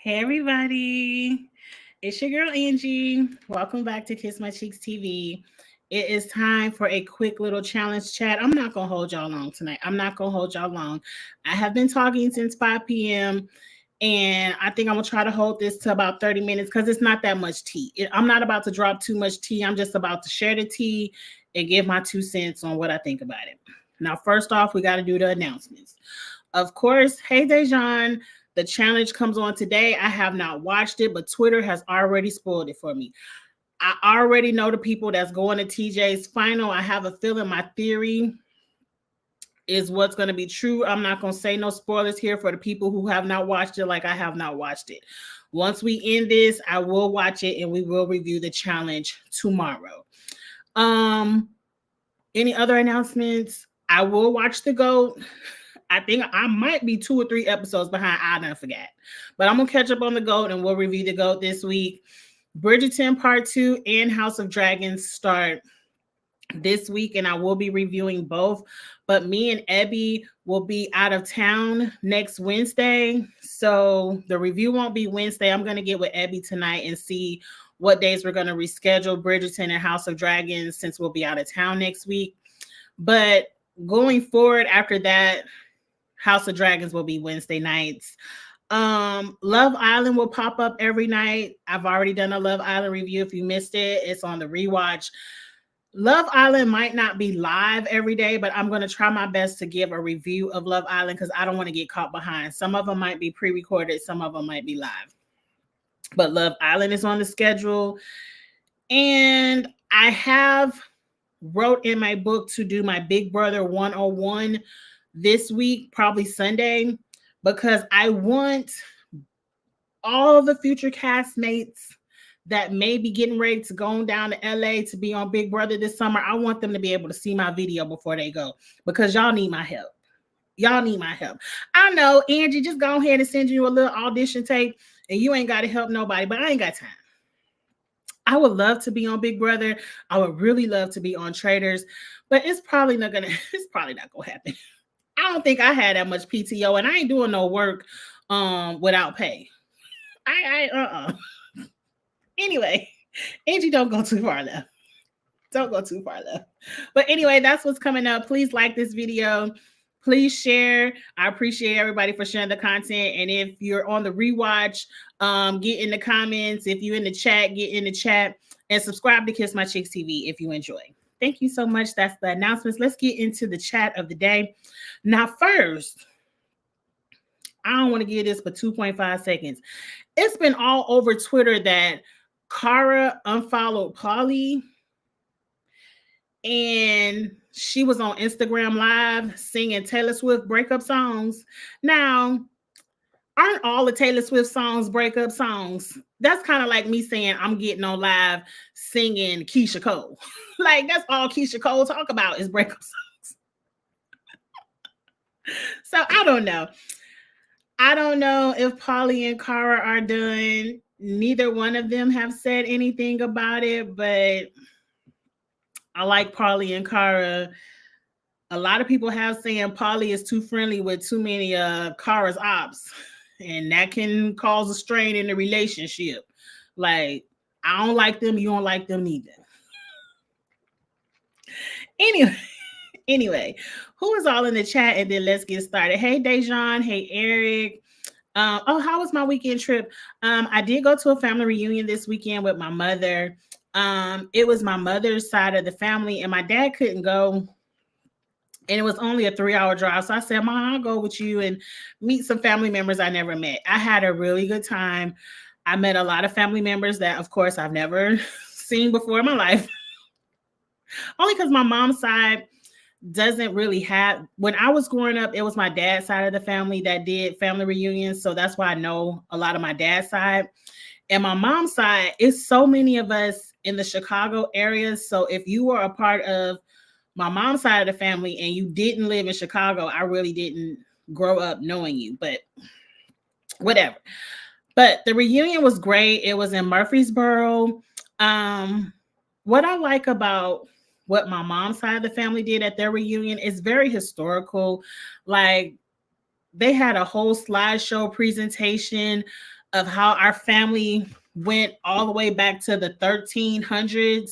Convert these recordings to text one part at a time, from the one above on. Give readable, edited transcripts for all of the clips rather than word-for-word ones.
Hey everybody, it's your girl Angie. Welcome back to Kiss My Cheeks TV. It is time for a quick little challenge chat. I'm not gonna hold y'all long tonight. I'm not gonna hold y'all long. I have been talking since 5 p.m. and I think I'm gonna try to hold this to about 30 minutes because it's not that much tea. I'm not about to drop too much tea. I'm just about to share the tea and give my 2 cents on what I think about it. Now, first off, we got to do the announcements. Of course, hey Dejan, the challenge comes on today. I have not watched it, but Twitter has already spoiled it for me. I already know the people that's going to TJ's final. I have a feeling my theory is what's going to be true. I'm not going to say no spoilers here for the people who have not watched it, like I have not watched it. Once we end this, I will watch it and we will review the challenge tomorrow. Any other announcements? I will watch the GOAT. I think I might be 2 or 3 episodes behind. I done forgot. But I'm going to catch up on the GOAT and we'll review the GOAT this week. Bridgerton Part 2 and House of Dragons start this week, and I will be reviewing both. But me and Ebby will be out of town next Wednesday. So the review won't be Wednesday. I'm going to get with Ebby tonight and see what days we're going to reschedule Bridgerton and House of Dragons since we'll be out of town next week. But going forward after that, House of Dragons will be Wednesday nights. Love Island will pop up every night. I've already done a Love Island review. If you missed it, it's on the rewatch. Love Island might not be live every day, but I'm going to try my best to give a review of Love Island because I don't want to get caught behind. Some of them might be pre-recorded, some of them might be live. But Love Island is on the schedule. And I have wrote in my book to do my Big Brother 101 this week, probably Sunday, because I want all the future castmates that may be getting ready to go down to LA to be on Big Brother this summer. I want them to be able to see my video before they go because y'all need my help. Y'all need my help. I know, Angie, just go ahead and send you a little audition tape and you ain't got to help nobody, but I ain't got time. I would love to be on Big Brother. I would really love to be on Traders, but it's probably not gonna happen. I don't think I had that much PTO, and I ain't doing no work without pay. Anyway, Angie, don't go too far left. Don't go too far left. But anyway, that's what's coming up. Please like this video. Please share. I appreciate everybody for sharing the content. And if you're on the rewatch, get in the comments. If you're in the chat, get in the chat. And subscribe to Kiss My Cheeks TV if you enjoy. Thank you so much. That's the announcements. Let's get into the chat of the day. Now, first, I don't want to give this but 2.5 seconds. It's been all over Twitter that Cara unfollowed Pauly and she was on Instagram Live singing Taylor Swift breakup songs. Now, aren't all the Taylor Swift songs breakup songs? That's kind of like me saying I'm getting on live singing Keisha Cole. Like, that's all Keisha Cole talk about is breakup songs. So I don't know. I don't know if Pauly and Cara are done. Neither one of them have said anything about it, but I like Pauly and Cara. A lot of people have saying Pauly is too friendly with too many Cara's ops, and that can cause a strain in the relationship. Like, I don't like them, you don't like them neither. Anyway, who is all in the chat? And then let's get started. Hey, Dejan. Hey, Eric. How was my weekend trip? I did go to a family reunion this weekend with my mother. It was my mother's side of the family, and my dad couldn't go. And it was only a 3-hour drive. So I said, Mom, I'll go with you and meet some family members I never met. I had a really good time. I met a lot of family members that, of course, I've never seen before in my life. Only because my mom's side doesn't really have, when I was growing up, it was my dad's side of the family that did family reunions. So that's why I know a lot of my dad's side. And my mom's side, it's so many of us in the Chicago area. So if you were a part of my mom's side of the family and you didn't live in Chicago, I really didn't grow up knowing you, but whatever. But the reunion was great. It was in Murfreesboro. What I like about what my mom's side of the family did at their reunion is very historical. Like, they had a whole slideshow presentation of how our family went all the way back to the 1300s.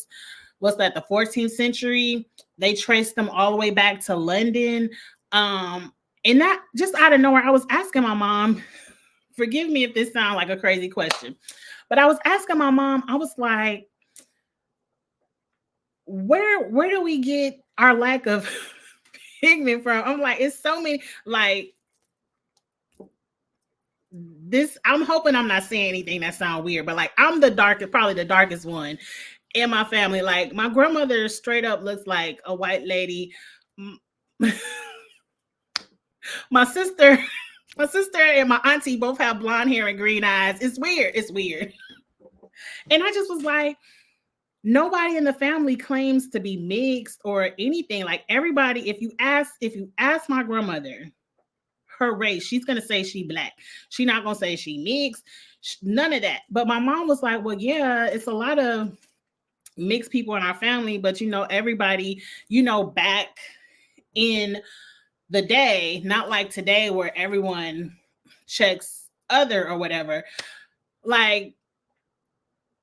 What's that, the 14th century? They traced them all the way back to London. And that just out of nowhere, I was asking my mom, forgive me if this sounds like a crazy question, but I was asking my mom, I was like, where do we get our lack of pigment from? I'm like, it's so many, like, this, I'm hoping I'm not saying anything that sounds weird, but like, I'm the darkest, probably the darkest one in my family. Like, my grandmother straight up looks like a white lady. My sister and my auntie both have blonde hair and green eyes. It's weird. It's weird. And I just was like, nobody in the family claims to be mixed or anything. Like, everybody, if you ask my grandmother her race, she's gonna say she Black. She's not gonna say she mixed. None of that. But my mom was like, well, yeah, it's a lot of mixed people in our family, but everybody, back in the day, not like today where everyone checks other or whatever. Like,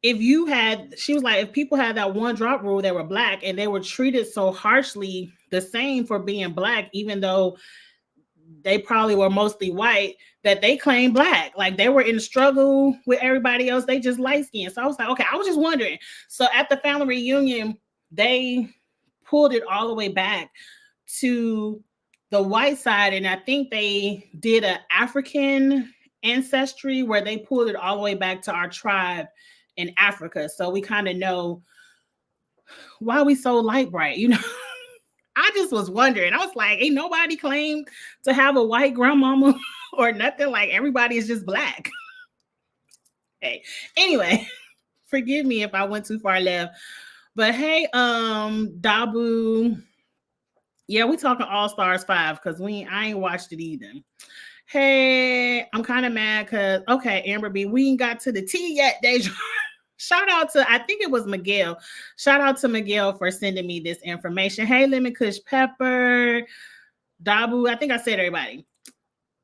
she was like, if people had that one drop rule, they were Black, and they were treated so harshly the same for being Black, even though they probably were mostly white, that they claimed Black. Like, they were in struggle with everybody else. They just light skinned. So I was like, okay, I was just wondering. So at the family reunion, they pulled it all the way back to the white side. And I think they did an African ancestry where they pulled it all the way back to our tribe in Africa. So we kind of know why we so light bright, I just was wondering. I was like, ain't nobody claimed to have a white grandmama or nothing. Like, everybody is just Black. Hey, anyway, forgive me if I went too far left. But hey, Dabu. Yeah, we talking All Stars 5 because I ain't watched it either. Hey, I'm kind of mad because, okay, Amber B, we ain't got to the tea yet, Deja. Shout out to, I think it was Miguel. Shout out to Miguel for sending me this information. Hey, Lemon Kush Pepper, Dabu. I think I said everybody.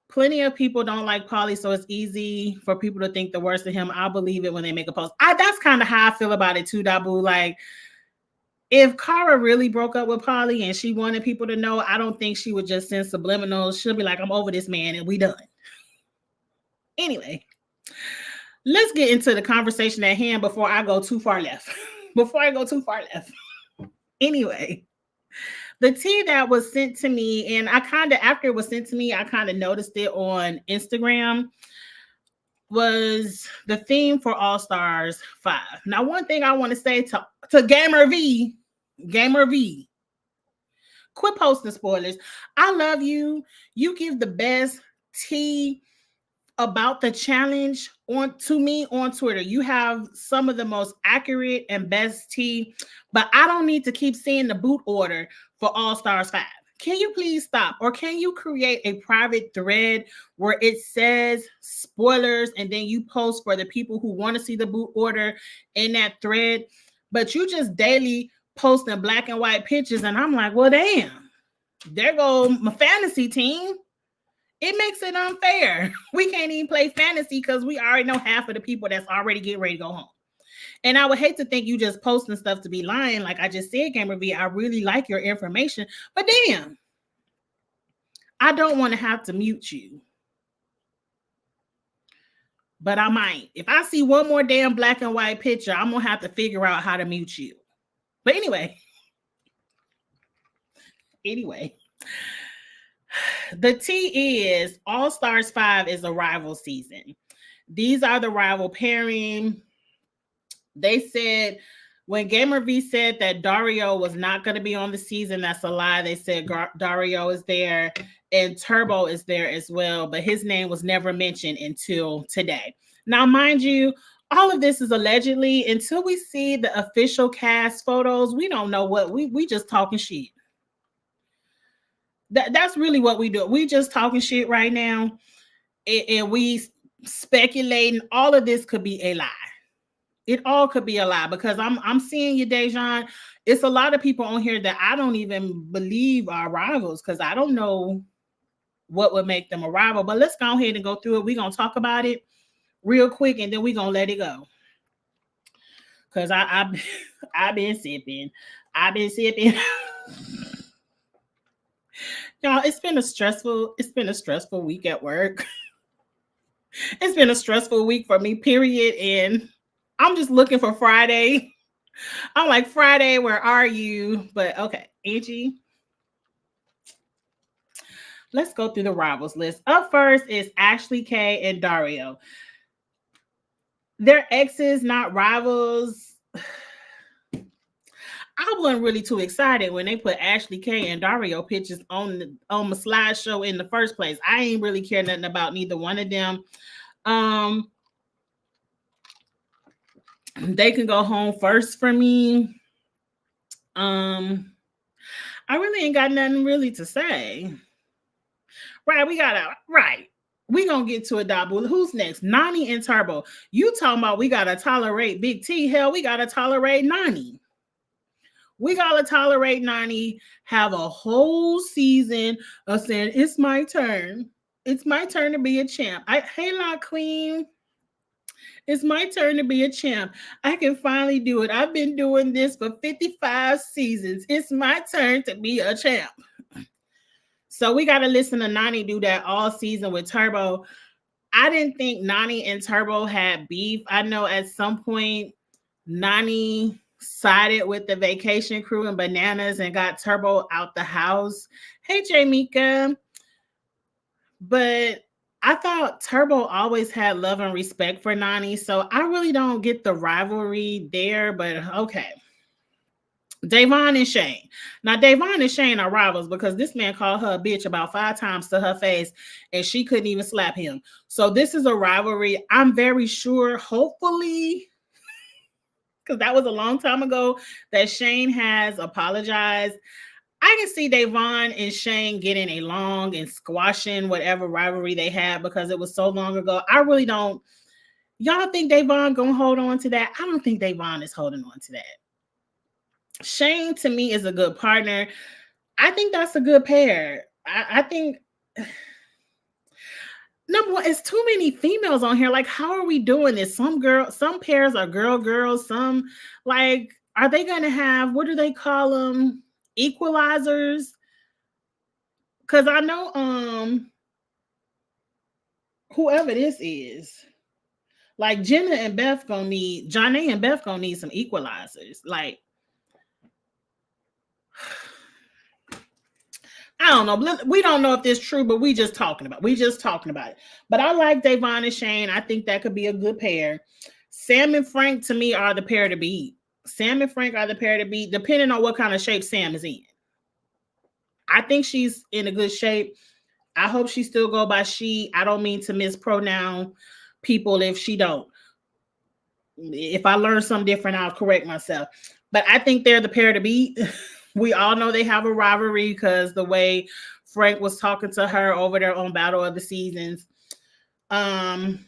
Plenty of people don't like Pauly, so it's easy for people to think the worst of him. I'll believe it when they make a post. That's kind of how I feel about it too, Dabu. Like, if Cara really broke up with Pauly and she wanted people to know, I don't think she would just send subliminals. She'll be like, I'm over this man and we done. Anyway. Let's get into the conversation at hand before I go too far left. Anyway, the tea that was sent to me, and after it was sent to me, I kind of noticed it on Instagram, was the theme for All Stars 5. Now, one thing I want to say to Gamer V, quit posting spoilers. I love you. You give the best tea about the challenge to me on Twitter. You have some of the most accurate and best tea, but I don't need to keep seeing the boot order for All Stars 5. Can you please stop? Or can you create a private thread where it says spoilers and then you post for the people who want to see the boot order in that thread? But you just daily posting black and white pictures, and I'm like, well, damn, there go my fantasy team. It makes it unfair. We can't even play fantasy because we already know half of the people that's already getting ready to go home. And I would hate to think you just posting stuff to be lying. Like I just said, Gamer V, I really like your information, but damn, I don't want to have to mute you. But I might. If I see one more damn black and white picture, I'm going to have to figure out how to mute you. But anyway, the tea is All Stars 5 is a rival season. These are the rival pairing. They said when Gamer V said that Dario was not going to be on the season, that's a lie. They said Dario is there and Turbo is there as well, but his name was never mentioned until today. Now, mind you, all of this is allegedly. Until we see the official cast photos, we don't know what we just talking shit. That's really what we do. We just talking shit right now, and we speculating. All of this could be a lie. It all could be a lie because I'm seeing you, Dejan. It's a lot of people on here that I don't even believe are rivals because I don't know what would make them a rival. But let's go ahead and go through it. We're gonna talk about it real quick, and then we're gonna let it go. Cause I've been sipping. I've been sipping. Y'all, it's been a stressful week at work. It's been a stressful week for me, period. And I'm just looking for Friday. I'm like, Friday, where are you? But okay, Angie, let's go through the rivals list. Up first is Ashley K and Dario. They're exes, not rivals. I wasn't really too excited when they put Ashley K and Dario pictures on the slideshow in the first place. I ain't really care nothing about neither one of them. They can go home first for me. I really ain't got nothing really to say. Right, we gonna get to it, Dabu. Who's next? Nani and Turbo. You talking about we gotta tolerate Big T? Hell, we gotta tolerate Nani. We gotta tolerate Nani. Have a whole season of saying it's my turn. It's my turn to be a champ. Hey, La Queen. It's my turn to be a champ. I can finally do it. I've been doing this for 55 seasons. It's my turn to be a champ. So we got to listen to Nani do that all season with Turbo. I didn't think Nani and Turbo had beef. I know at some point Nani sided with the vacation crew and Bananas and got Turbo out the house. Hey, Jamaica. But I thought Turbo always had love and respect for Nani, so I really don't get the rivalry there, but okay. Da'Vonne and Shane. Now, Da'Vonne and Shane are rivals because this man called her a bitch about 5 times to her face, and she couldn't even slap him. So this is a rivalry. I'm very sure, hopefully, because that was a long time ago, that Shane has apologized. I can see Da'Vonne and Shane getting along and squashing whatever rivalry they had because it was so long ago. I really don't. Y'all think Da'Vonne gonna hold on to that? I don't think Da'Vonne is holding on to that. Shane, to me, is a good partner. I think that's a good pair. I think number one, it's too many females on here. Like, how are we doing this? Some pairs are girls. Some, like, are they gonna have, what do they call them? Equalizers? Because I know whoever this is, like Janae and Beth gonna need some equalizers. Like, I don't know. We don't know if this is true, but we just talking about it. But I like Da'Vonne and Shane. I think that could be a good pair. Sam and Frank, to me, are the pair to beat. Sam and Frank are the pair to beat, depending on what kind of shape Sam is in. I think she's in a good shape. I hope she still go by she. I don't mean to mispronounce people if she don't. If I learn something different, I'll correct myself. But I think they're the pair to beat. We all know they have a rivalry because the way Frank was talking to her over there on Battle of the Seasons. Fessy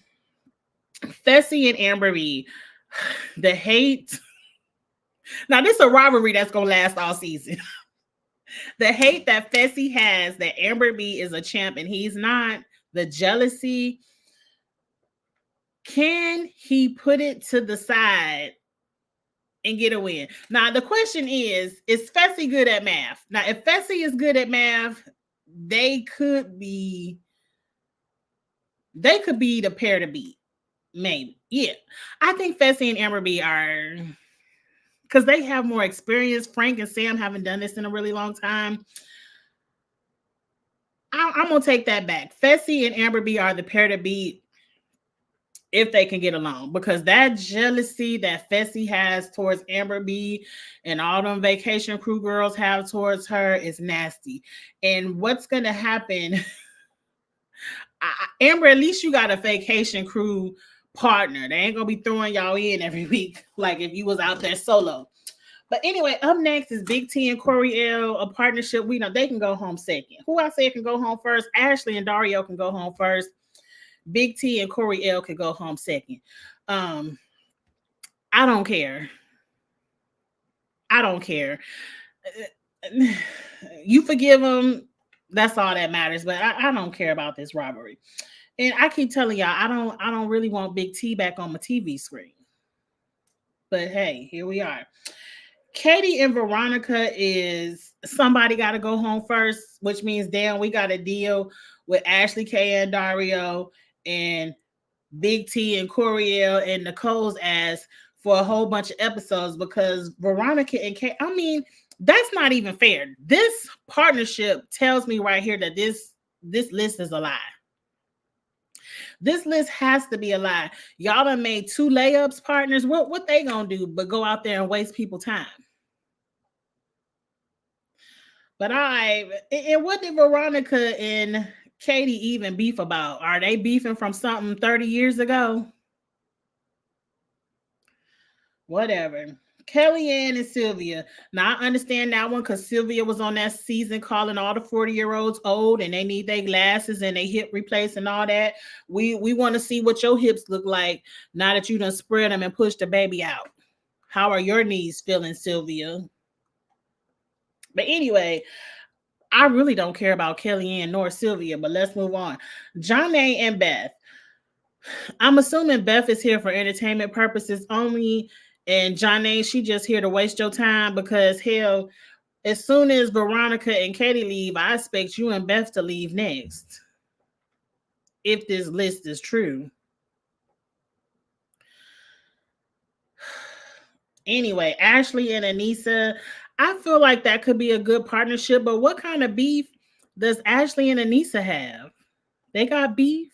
and Amber B. The hate. Now, this is a rivalry that's going to last all season. The hate that Fessy has that Amber B is a champ and he's not, the jealousy. Can he put it to the side and get a win? Now, the question is Fessy good at math? Now, if Fessy is good at math, they could be the pair to beat. Maybe. Yeah. I think Fessy and Amber B are, because they have more experience. Frank and Sam haven't done this in a really long time. I'm going to take that back. Fessy and Amber B are the pair to beat if they can get along, because that jealousy that Fessy has towards Amber B and all them vacation crew girls have towards her is nasty. And what's going to happen, Amber, at least you got a vacation crew partner. They ain't going to be throwing y'all in every week like if you was out there solo. But anyway, up next is Big T and Corey L, a partnership. We know they can go home second. Who I said can go home first? Ashley and Dario can go home first. Big T and Corey L can go home second. I don't care. You forgive them. That's all that matters. But I don't care about this rivalry. And I keep telling y'all, I don't really want Big T back on my TV screen. But hey, here we are. Katie and Veronica is somebody got to go home first, which means damn, we got to deal with Ashley K and Dario and Big T and Coriel and Nicole's ass for a whole bunch of episodes because Veronica and Kate, I mean, that's not even fair. This partnership tells me right here that this list is a lie. This list has to be a lie. Y'all done made 2 layups partners. What they gonna do but go out there and waste people time? But and what did Veronica and Katie even beef about? Are they beefing from something 30 years ago? Whatever. Kellyanne and Sylvia. Now I understand that one because Sylvia was on that season calling all the 40-year-olds old and they need their glasses and they hip replace and all that. We want to see what your hips look like now that you done spread them and pushed the baby out. How are your knees feeling, Sylvia? But anyway, I really don't care about Kellyanne nor Sylvia, but let's move on. Janae and Beth. I'm assuming Beth is here for entertainment purposes only. And Janae, she just here to waste your time because hell, as soon as Veronica and Katie leave, I expect you and Beth to leave next. If this list is true. Anyway, Ashley and Anissa, I feel like that could be a good partnership, but what kind of beef does Ashley and Anissa have? They got beef?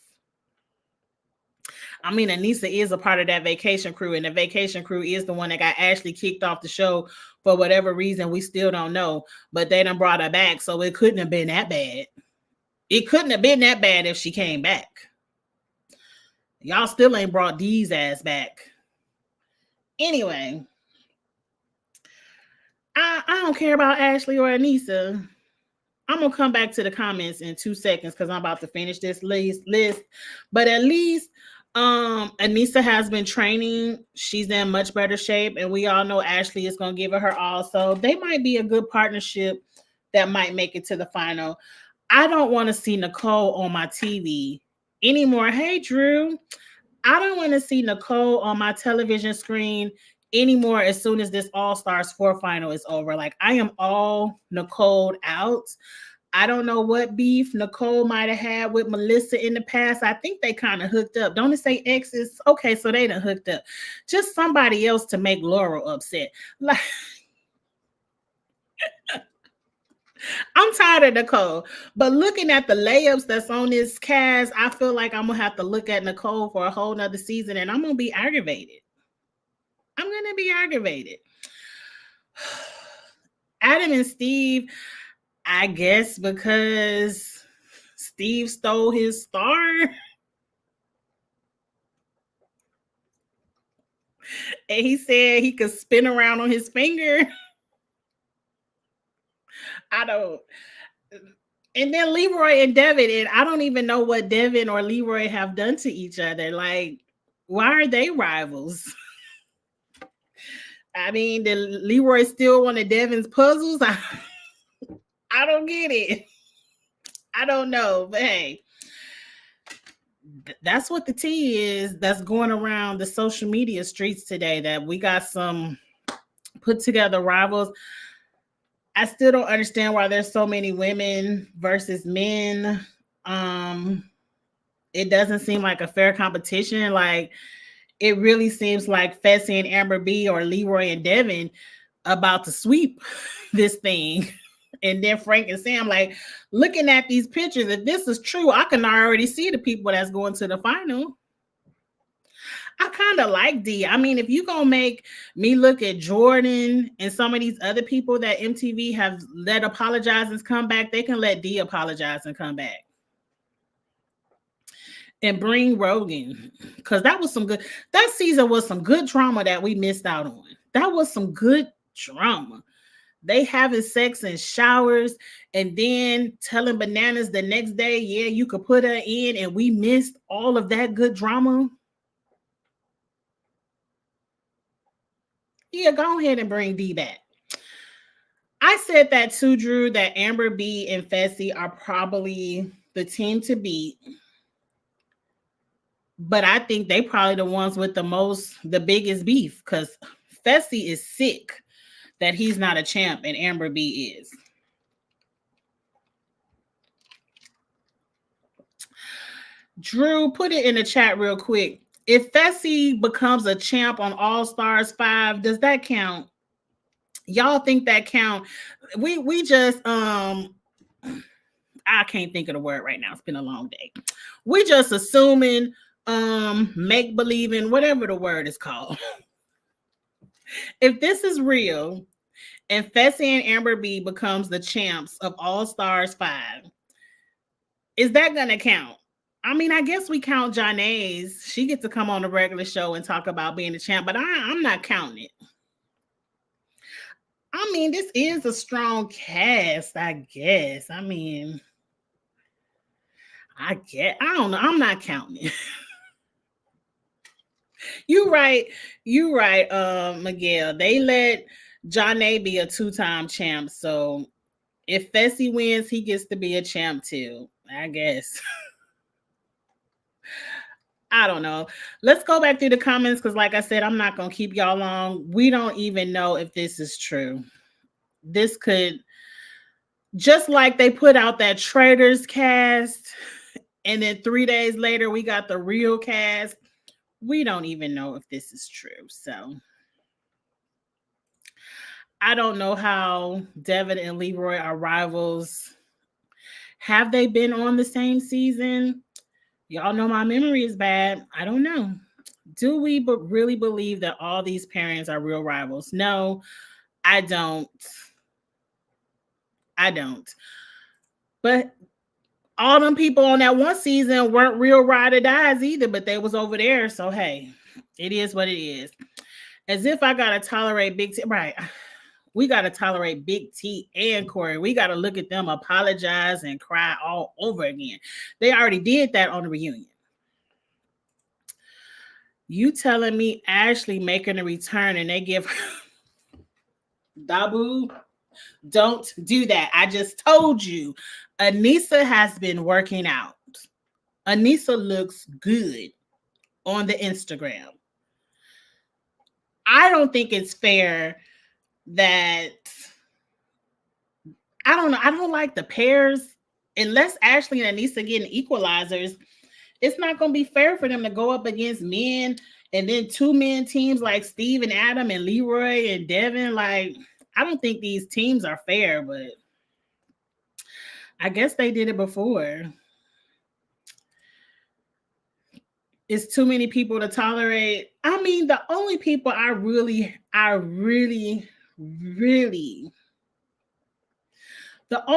I mean, Anissa is a part of that vacation crew, and the vacation crew is the one that got Ashley kicked off the show for whatever reason. We still don't know, but they done brought her back, so it couldn't have been that bad. It couldn't have been that bad if she came back. Y'all still ain't brought Dee's ass back. Anyway, I don't care about Ashley or Anissa. I'm going to come back to the comments in 2 seconds because I'm about to finish this list. But at least Anissa has been training. She's in much better shape. And we all know Ashley is going to give it her all. So they might be a good partnership that might make it to the final. I don't want to see Nicole on my TV anymore. Hey, Drew. I don't want to see Nicole on my television screen anymore as soon as this All-Stars 4 final is over. Like, I am all Nicole out. I don't know what beef Nicole might have had with Melissa in the past. I think they kind of hooked up. Don't it say exes? Okay, so they done hooked up. Just somebody else to make Laurel upset. Like, I'm tired of Nicole. But looking at the layups that's on this cast, I feel like I'm going to have to look at Nicole for a whole nother season and I'm going to be aggravated. I'm going to be aggravated. Adam and Steve, I guess because Steve stole his star. And he said he could spin around on his finger. I don't. And then Leroy and Devin, and I don't even know what Devin or Leroy have done to each other. Like, why are they rivals? I mean, did Leroy steal one of Devin's puzzles? I don't get it. I don't know, but hey, that's what the tea is that's going around the social media streets today, that we got some put together rivals. I still don't understand why there's so many women versus men. It doesn't seem like a fair competition. Like, it really seems like Fessy and Amber B or Leroy and Devin about to sweep this thing. And then Frank and Sam, like, looking at these pictures, if this is true, I can already see the people that's going to the final. I kind of like D. I mean, if you're going to make me look at Jordan and some of these other people that MTV have let apologize and come back, they can let D apologize and come back. And bring Rogan, because that season was some good drama that we missed out on. That was some good drama. They having sex in showers and then telling Bananas the next day, yeah, you could put her in, and we missed all of that good drama. Yeah, go ahead and bring D back. I said that too, Drew, that Amber B and Fessy are probably the team to beat. But I think they probably the ones with the biggest beef, because Fessy is sick that he's not a champ and Amber B is. Drew, put it in the chat real quick. If Fessy becomes a champ on All Stars 5, does that count? Y'all think that count? We just I can't think of the word right now. It's been a long day. We just assuming make believing, whatever the word is called. If this is real and Fessy and Amber B becomes the champs of All Stars 5, is that gonna count? I mean, I guess we count Janae's. She gets to come on the regular show and talk about being the champ, but I'm not counting it. I mean, this is a strong cast, I guess. I mean, I don't know. I'm not counting it. You right, Miguel. They let Janae be a 2-time champ. So if Fessy wins, he gets to be a champ too, I guess. I don't know. Let's go back through the comments because, like I said, I'm not going to keep y'all long. We don't even know if this is true. This could, just like they put out that Traitors cast, and then 3 days later, we got the real cast. We don't even know if this is true. So I don't know how Devin and Leroy are rivals. Have they been on the same season? Y'all know my memory is bad. I don't know. Do we really believe that all these parents are real rivals? No, I don't. But all them people on that one season weren't real ride or dies either, but they was over there. So, hey, it is what it is. As if I got to tolerate Big T. Right. We got to tolerate Big T and Corey. We got to look at them apologize and cry all over again. They already did that on the reunion. You telling me Ashley making a return and they give Dabu? Don't do that. I just told you. Aneesa has been working out. Aneesa looks good on the Instagram. I don't think it's fair that I don't know. I don't like the pairs. Unless Ashley and Aneesa getting equalizers, it's not going to be fair for them to go up against men and then 2-man teams like Steve and Adam and Leroy and Devin. Like, I don't think these teams are fair, but I guess they did it before. It's too many people to tolerate. I mean, the only people I really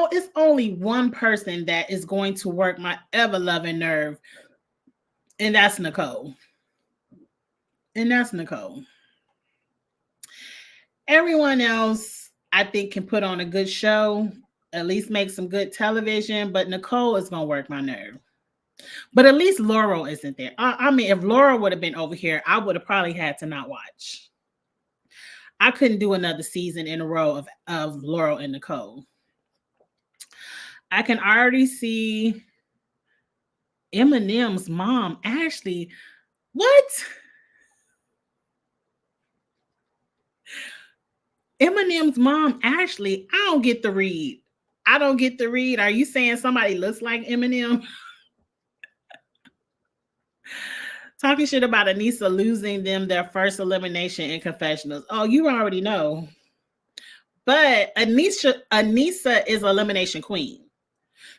it's only one person that is going to work my ever-loving nerve, and that's Nicole. Everyone else, I think, can put on a good show, at least make some good television, but Nicole is going to work my nerve. But at least Laurel isn't there. I mean, if Laurel would have been over here, I would have probably had to not watch. I couldn't do another season in a row of Laurel and Nicole. I can already see Eminem's mom, Ashley. What? Eminem's mom, Ashley. I don't get the read. Are you saying somebody looks like Eminem? Talking shit about Aneesa losing them their first elimination in confessionals. Oh, you already know. But Aneesa is elimination queen.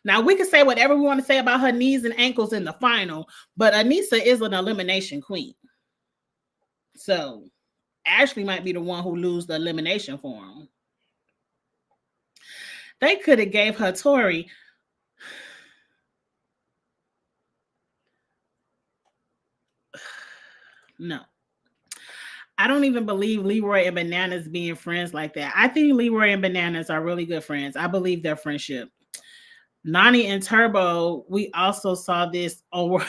Now, we can say whatever we want to say about her knees and ankles in the final, but Aneesa is an elimination queen. So, Ashley might be the one who lose the elimination for him. They could have gave her Tori. No. I don't even believe Leroy and Bananas being friends like that. I think Leroy and Bananas are really good friends. I believe their friendship. Nany and Turbo, we also saw this over.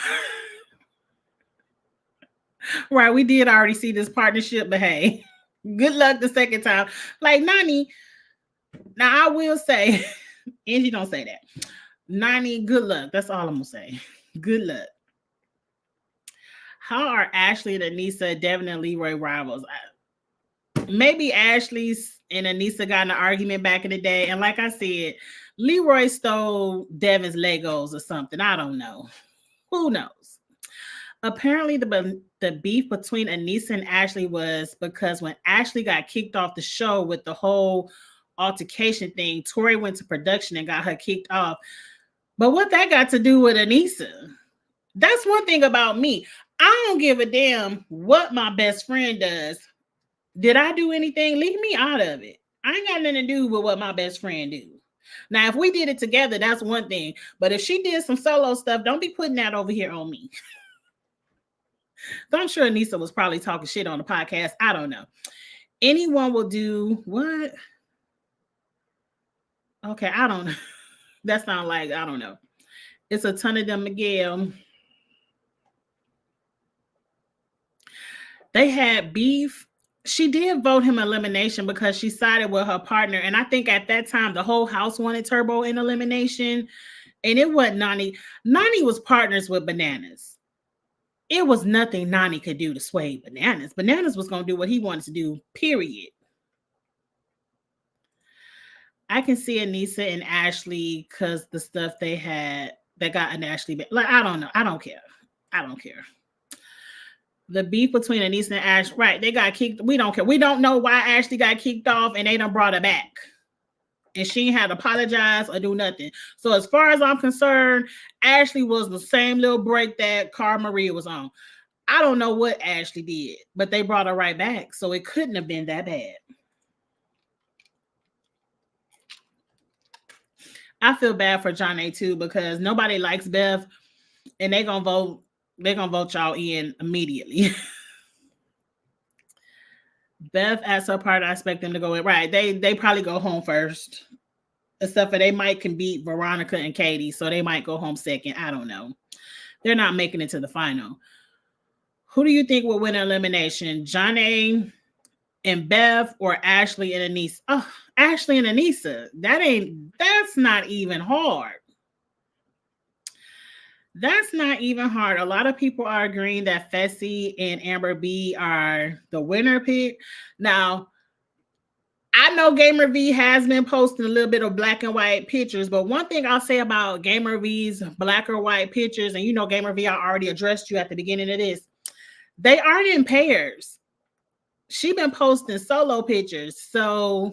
Right, we did already see this partnership, but hey, good luck the second time. Like Nany, now I will say, Angie don't say that. Nany, good luck. That's all I'm gonna say. Good luck. How are Ashley and Anissa, Devin and Leroy rivals? Maybe Ashley's and Anissa got in an argument back in the day. And like I said, Leroy stole Devin's Legos or something. I don't know. Who knows? Apparently, the beef between Anissa and Ashley was because when Ashley got kicked off the show with the whole altercation thing, Tori went to production and got her kicked off. But what that got to do with Anissa? That's one thing about me. I don't give a damn what my best friend does. Did I do anything? Leave me out of it. I ain't got nothing to do with what my best friend do. Now, if we did it together, that's one thing. But if she did some solo stuff, don't be putting that over here on me. So I'm sure Anissa was probably talking shit on the podcast. I don't know. Anyone will do what? Okay, I don't know. That sounds like, I don't know. It's a ton of them, Miguel. They had beef. She did vote him elimination because she sided with her partner. And I think at that time, the whole house wanted Turbo in elimination. And it wasn't Nani. Nani was partners with Bananas. It was nothing Nani could do to sway Bananas. Bananas was going to do what he wanted to do, period. I can see Anissa and Ashley because the stuff they had that got an Ashley. Like, I don't know. I don't care. The beef between Anissa and Ash, right? They got kicked. We don't care. We don't know why Ashley got kicked off and they done brought her back. And she ain't had to apologize or do nothing. So as far as I'm concerned, Ashley was the same little break that Cara Maria was on. I don't know what Ashley did, but they brought her right back. So it couldn't have been that bad. I feel bad for Janae too because nobody likes Beth and they're going to vote y'all in immediately. Beth as her partner, I expect them to go in. Right. They probably go home first. Except for they might can beat Veronica and Katie. So they might go home second. I don't know. They're not making it to the final. Who do you think will win elimination? Janae and Beth or Ashley and Anissa? Oh, Ashley and Anissa. That's not even hard. That's not even hard. A lot of people are agreeing that Fessy and Amber B are the winner pick. Now, I know Gamer V has been posting a little bit of black and white pictures, but one thing I'll say about Gamer V's black or white pictures, and you know Gamer V, I already addressed you at the beginning of this, they aren't in pairs. She been posting solo pictures, so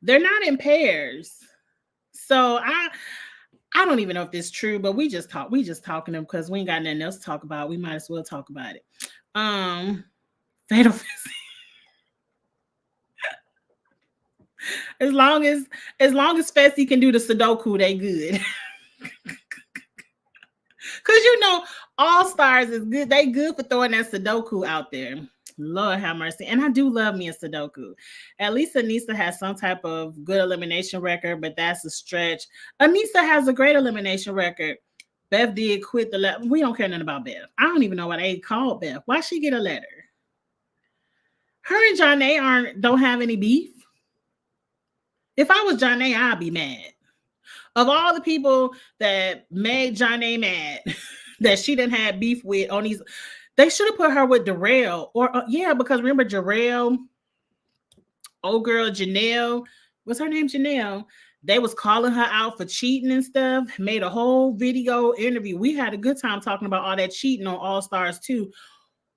they're not in pairs. So I don't even know if this is true, but we just talking them because we ain't got nothing else to talk about. We might as well talk about it. Fatal Fessy. As long as Fessy can do the Sudoku, they good. Cause you know, All Stars is good. They good for throwing that Sudoku out there. Lord have mercy. And I do love me a Sudoku. At least Anissa has some type of good elimination record, but that's a stretch. Anissa has a great elimination record. Beth did quit the we don't care nothing about Beth. I don't even know why they called Beth. Why she get a letter? Her and Janae don't have any beef. If I was Janae, I'd be mad. Of all the people that made Janae mad, that she didn't have beef with on these, they should have put her with Darrell. Or because remember Jarrell, old girl Janelle, what's her name? Janelle. They was calling her out for cheating and stuff, made a whole video interview. We had a good time talking about all that cheating on All Stars too.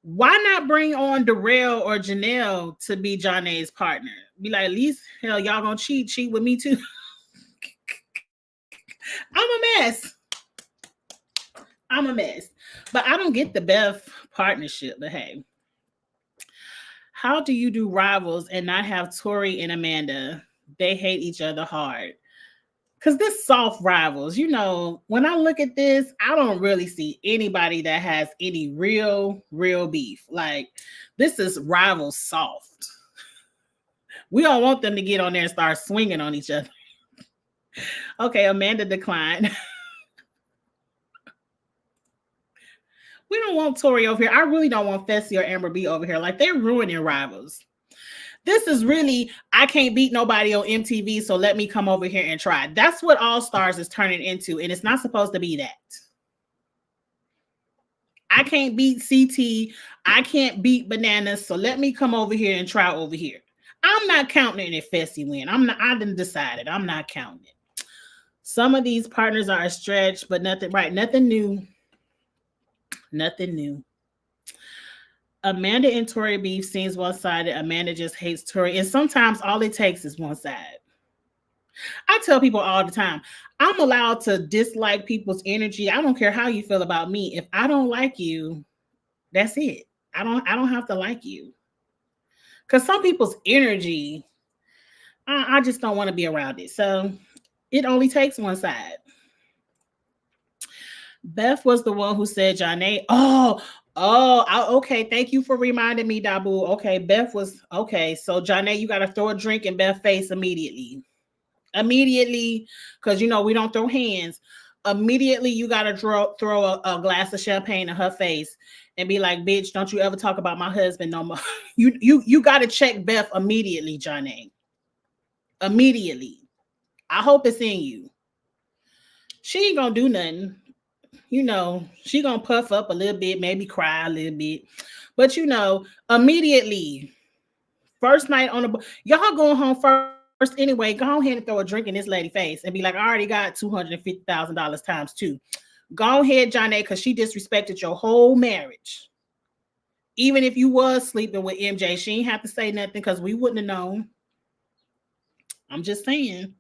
Why not bring on Darrell or Janelle to be Janae's partner? Be like, at least, hell, y'all gonna cheat with me too. I'm a mess. But I don't get the Beth partnership. But hey, how do you do rivals and not have Tori and Amanda? They hate each other hard. Because this soft rivals, you know, when I look at this, I don't really see anybody that has any real beef. Like, this is rivals soft. We don't want them to get on there and start swinging on each other. Okay, Amanda declined. We don't want Tori over here. I really don't want Fessy or Amber B over here. Like, they're ruining rivals. This is really, I can't beat nobody on MTV, so let me come over here and try. That's what All Stars is turning into, and it's not supposed to be that. I can't beat CT. I can't beat Bananas. So let me come over here and try over here. I'm not counting it if Fessy win. I didn't decide it. I'm not counting it. Some of these partners are a stretch, but nothing right. Nothing new. Nothing new. Amanda and Tori beef seems one-sided. Amanda just hates Tori. And sometimes all it takes is one side. I tell people all the time, I'm allowed to dislike people's energy. I don't care how you feel about me. If I don't like you, that's it. I don't have to like you. Because some people's energy, I just don't want to be around it. So it only takes one side. Beth was the one who said Janae. Okay. Thank you for reminding me, Dabu. Okay, Beth was okay. So Janae, you got to throw a drink in Beth's face immediately. Because you know we don't throw hands. Immediately, you got to throw a glass of champagne in her face and be like, "Bitch, don't you ever talk about my husband no more." You got to check Beth immediately, Janae. Immediately. I hope it's in you. She ain't gonna do nothing. You know, she gonna puff up a little bit, maybe cry a little bit. But you know, immediately, first night on the y'all going home first anyway. Go ahead and throw a drink in this lady's face and be like, I already got $250,000 times two. Go ahead, Johnny, because she disrespected your whole marriage. Even if you was sleeping with MJ, she ain't have to say nothing because we wouldn't have known. I'm just saying.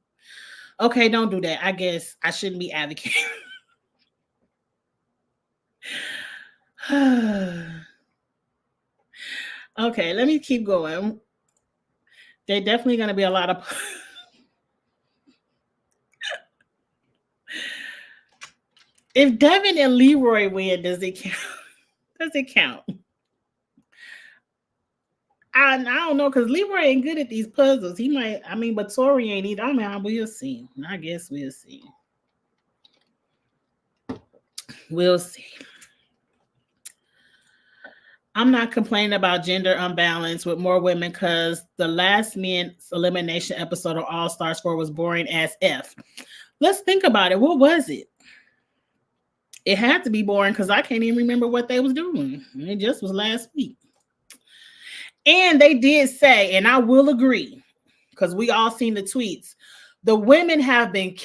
Okay, don't do that. I guess I shouldn't be advocating. Okay, let me keep going. They're definitely going to be a lot of. If Devin and Leroy win, does it count? Does it count? I don't know because Leroy ain't good at these puzzles. He might, but Tori ain't either. We'll see. I guess we'll see. We'll see. I'm not complaining about gender unbalance with more women because the last men's elimination episode of All Stars 4 was boring as F. Let's think about it. What was it? It had to be boring because I can't even remember what they was doing. It just was last week. And they did say, and I will agree, because we all seen the tweets, the women have been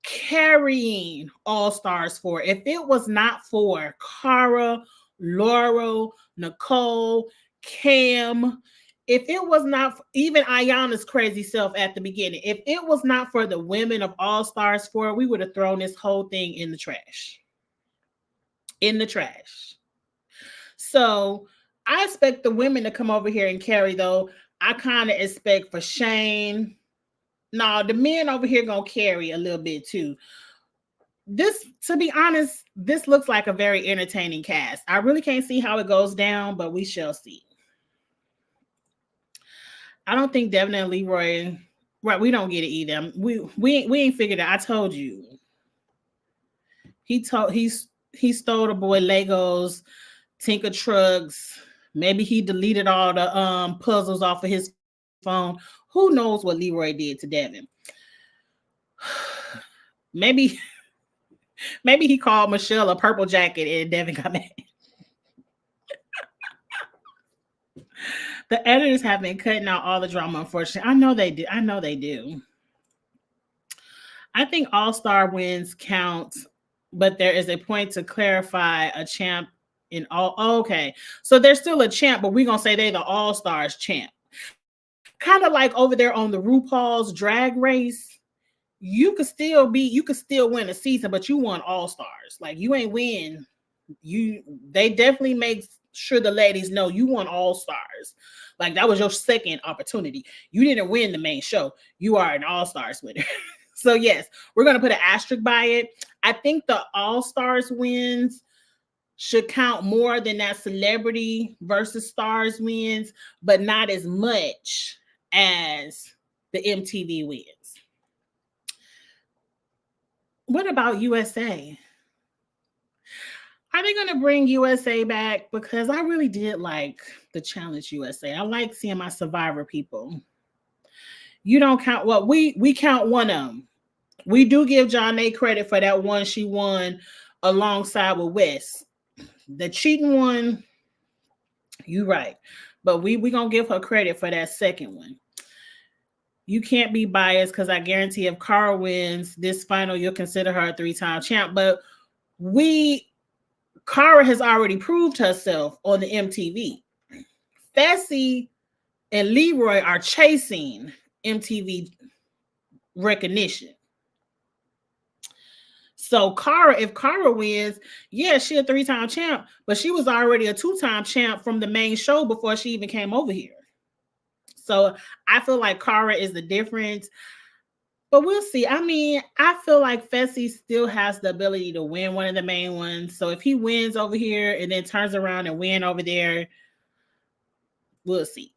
carrying All Stars 4. If it was not for Cara, Laurel, Nicole, Cam, if it was not even Ayana's crazy self at the beginning, if it was not for the women of All Stars 4, we would have thrown this whole thing in the trash. In the trash. So I expect the women to come over here and carry, though. I kind of expect for Shane. No, the men over here gonna carry a little bit too. This, to be honest, this looks like a very entertaining cast. I really can't see how it goes down, but we shall see. I don't think Devin and Leroy, right? We don't get it either. We ain't figured it. I told you. He stole the boy Legos, Tinker Trucks. Maybe he deleted all the puzzles off of his phone. Who knows what Leroy did to Devin? Maybe he called Michelle a purple jacket and Devin got mad. The editors have been cutting out all the drama, unfortunately. I know they do. I think All-Star wins count, but there is a point to clarify a champ in all. Okay, so they're still a champ, but we're going to say they're the All-Stars champ. Kind of like over there on the RuPaul's Drag Race. You could still win a season, but you won All-Stars. Like, you ain't win. They definitely make sure the ladies know you won All-Stars. Like, that was your second opportunity. You didn't win the main show. You are an All-Stars winner. So yes, we're going to put an asterisk by it. I think the All-Stars wins should count more than that Celebrity versus Stars wins, but not as much as the MTV wins. What about USA? Are they going to bring USA back? Because I really did like the Challenge USA. I like seeing my Survivor people. You don't count what we count one of them. We do give Janae credit for that one she won alongside with Wes. The cheating one, you right. But we gonna give her credit for that second one. You can't be biased because I guarantee if Cara wins this final, you'll consider her a 3-time champ. But Cara has already proved herself on the MTV. Fessy and Leroy are chasing MTV recognition. So if Cara wins, yeah, she a 3-time champ, but she was already a 2-time champ from the main show before she even came over here. So I feel like Cara is the difference. But we'll see. I mean, I feel like Fessy still has the ability to win one of the main ones. So if he wins over here and then turns around and win over there, we'll see.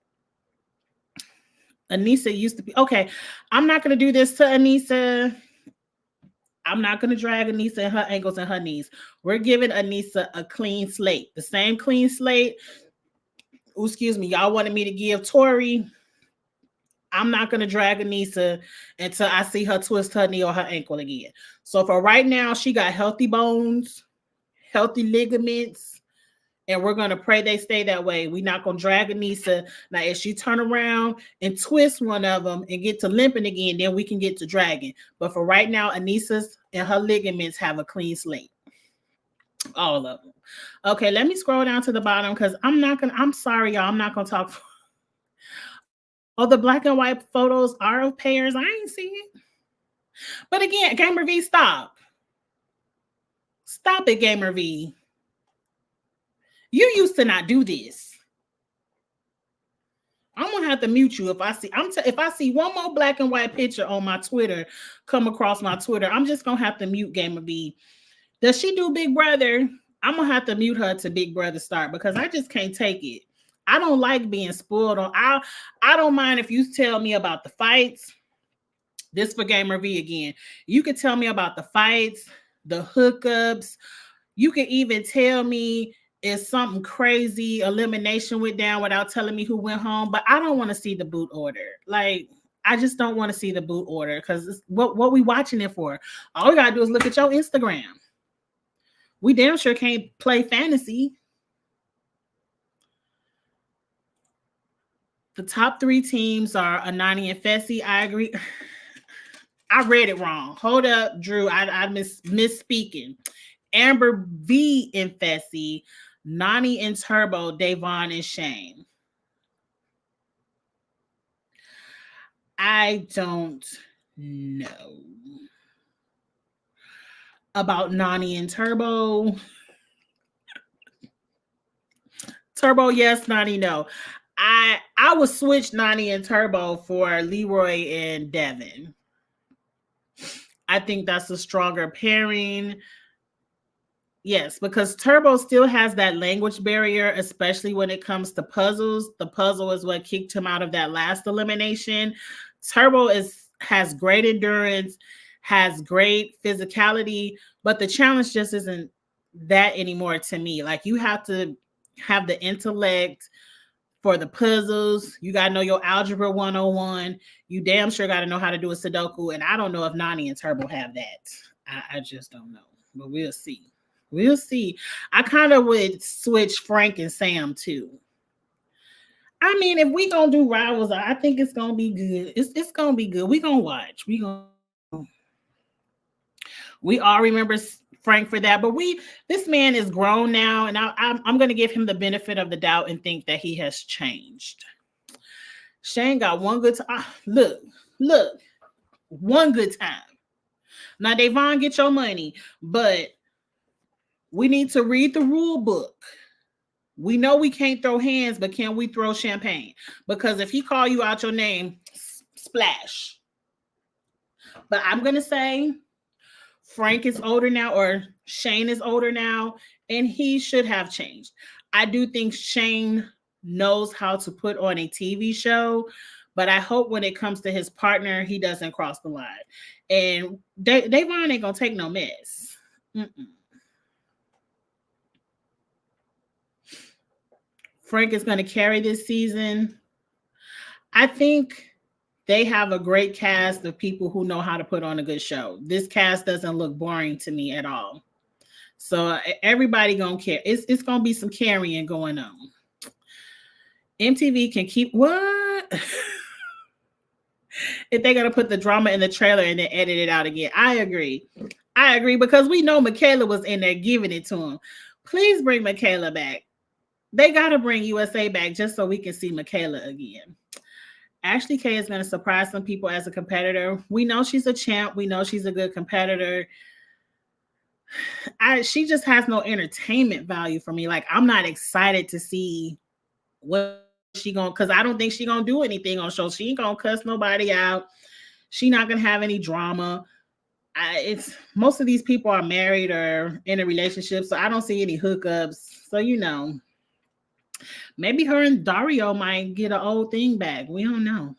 Aneesa used to be okay. I'm not going to do this to Aneesa. I'm not going to drag Aneesa and her ankles and her knees. We're giving Aneesa a clean slate. The same clean slate. Ooh, excuse me. Y'all wanted me to give Tori. I'm not going to drag Aneesa until I see her twist her knee or her ankle again. So for right now, she got healthy bones, healthy ligaments, and we're going to pray they stay that way. We're not going to drag Aneesa. Now, if she turn around and twist one of them and get to limping again, then we can get to dragging. But for right now, Aneesa's and her ligaments have a clean slate. All of them. Okay, let me scroll down to the bottom because I'm sorry, y'all. I'm not going to talk. Oh, the black and white photos are of pairs. I ain't see it. But again, Gamer V, stop. Stop it, Gamer V. You used to not do this. I'm gonna have to mute you if I see. If I see one more black and white picture on my Twitter come across my Twitter, I'm just gonna have to mute Gamer V. Does she do Big Brother? I'm gonna have to mute her to Big Brother start because I just can't take it. I don't like being spoiled on. I don't mind if you tell me about the fights. This for Gamer V again. You can tell me about the fights, the hookups. You can even tell me if something crazy elimination went down without telling me who went home. But I don't want to see the boot order. Like, I just don't want to see the boot order because what we watching it for? All we gotta do is look at your Instagram. We damn sure can't play fantasy. The top 3 teams are Anani and Fessy. I agree. I read it wrong. Hold up, Drew. I misspeaking. Amber V and Fessy, Nany and Turbo, Da'Vonne and Shane. I don't know about Nany and Turbo. Turbo, yes. Nany, no. I would switch Nany and Turbo for Leroy and Devin. I think that's a stronger pairing. Yes, because Turbo still has that language barrier, especially when it comes to puzzles. The puzzle is what kicked him out of that last elimination. Turbo has great endurance, has great physicality, but the challenge just isn't that anymore to me. Like, you have to have the intellect for the puzzles. You got to know your algebra 101. You damn sure got to know how to do a Sudoku. And I don't know if Nany and Turbo have that. I just don't know. But we'll see. We'll see. I kind of would switch Frank and Sam too. I mean, if we gonna do rivals, I think it's gonna be good. It's gonna be good. We gonna watch. We all remember Frank for that, but this man is grown now, and I'm gonna give him the benefit of the doubt and think that he has changed. Shane got one good time. Look, one good time. Now, Da'Vonne, get your money, but we need to read the rule book. We know we can't throw hands, but can we throw champagne? Because if he call you out your name, splash. But I'm going to say Frank is older now, or Shane is older now, and he should have changed. I do think Shane knows how to put on a TV show, but I hope when it comes to his partner, he doesn't cross the line. And Da'Vonne ain't going to take no mess. Frank is going to carry this season. I think they have a great cast of people who know how to put on a good show. This cast doesn't look boring to me at all. So everybody gonna care. It's gonna be some carrying going on. MTV can keep what? If they're gonna put the drama in the trailer and then edit it out again. I agree because we know Michaela was in there giving it to him. Please bring Michaela back. They gotta bring USA back just so we can see Michaela again. Ashley K is going to surprise some people as a competitor. We know she's a champ. We know she's a good competitor. She just has no entertainment value for me. Like, I'm not excited to see what she going to, because I don't think she going to do anything on show. She ain't going to cuss nobody out. She not going to have any drama. It's most of these people are married or in a relationship, so I don't see any hookups. So, maybe her and Dario might get an old thing back. We don't know.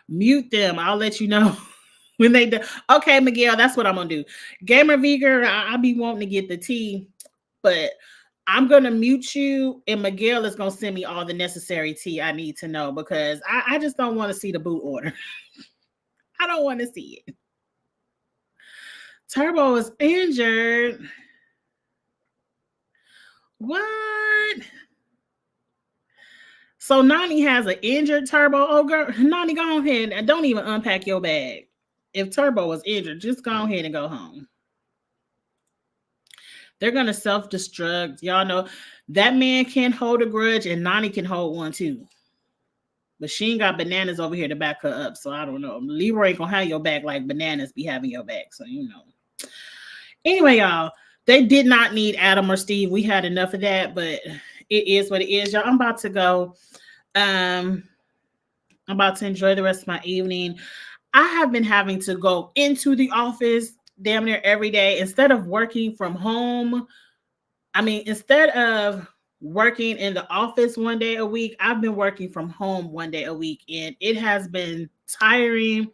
Mute them. I'll let you know when they do. Okay, Miguel, that's what I'm going to do. Gamer Vigor, I'll be wanting to get the tea, but I'm going to mute you, and Miguel is going to send me all the necessary tea I need to know, because I just don't want to see the boot order. I don't want to see it. Turbo is injured. What? So Nani has an injured Turbo. Oh, girl, Nani, go ahead and don't even unpack your bag. If Turbo was injured, just go ahead and go home. They're going to self-destruct. Y'all know that man can hold a grudge, and Nani can hold one too. But she ain't got Bananas over here to back her up, so I don't know. Leroy ain't going to have your back like Bananas be having your back, so Anyway, y'all, they did not need Adam or Steve. We had enough of that, but it is what it is. Y'all, I'm about to go. I'm about to enjoy the rest of my evening. I have been having to go into the office damn near every day instead of working from home. Instead of working in the office one day a week, I've been working from home one day a week, and it has been tiring.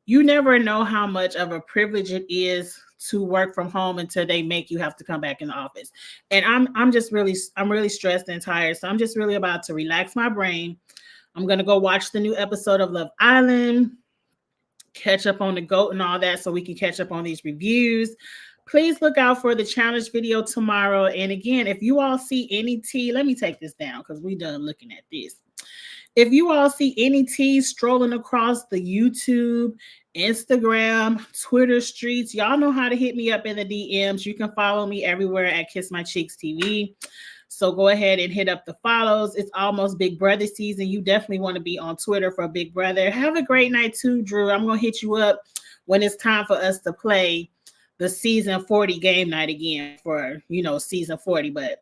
You never know how much of a privilege it is to work from home until they make you have to come back in the office. And I'm really stressed and tired. So I'm just really about to relax my brain. I'm going to go watch the new episode of Love Island, catch up on the GOAT and all that, so we can catch up on these reviews. Please look out for the challenge video tomorrow. And again, if you all see any tea, let me take this down because we done looking at this. If you all see any tea strolling across the YouTube, Instagram, Twitter streets, y'all know how to hit me up in the DMs. You can follow me everywhere at Kiss My Cheeks TV. So go ahead and hit up the follows. It's almost Big Brother season. You definitely want to be on Twitter for Big Brother. Have a great night too, Drew. I'm going to hit you up when it's time for us to play the season 40 game night again for, season 40. But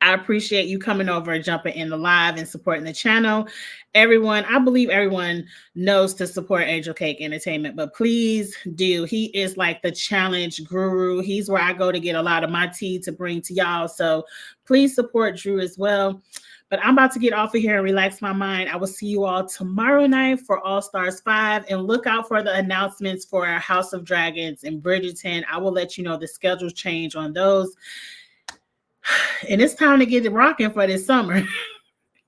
I appreciate you coming over and jumping in the live and supporting the channel. I believe everyone knows to support Angel Cake Entertainment, but please do. He is like the challenge guru. He's where I go to get a lot of my tea to bring to y'all. So please support Drew as well. But I'm about to get off of here and relax my mind. I will see you all tomorrow night for All Stars 5, and look out for the announcements for our House of Dragons and Bridgerton. I will let you know the schedule change on those. And it's time to get it rocking for this summer.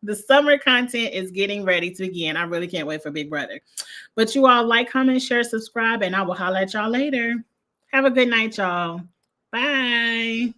The summer content is getting ready to begin. I really can't wait for Big Brother. But you all like, comment, share, subscribe, and I will holler at y'all later. Have a good night, y'all. Bye.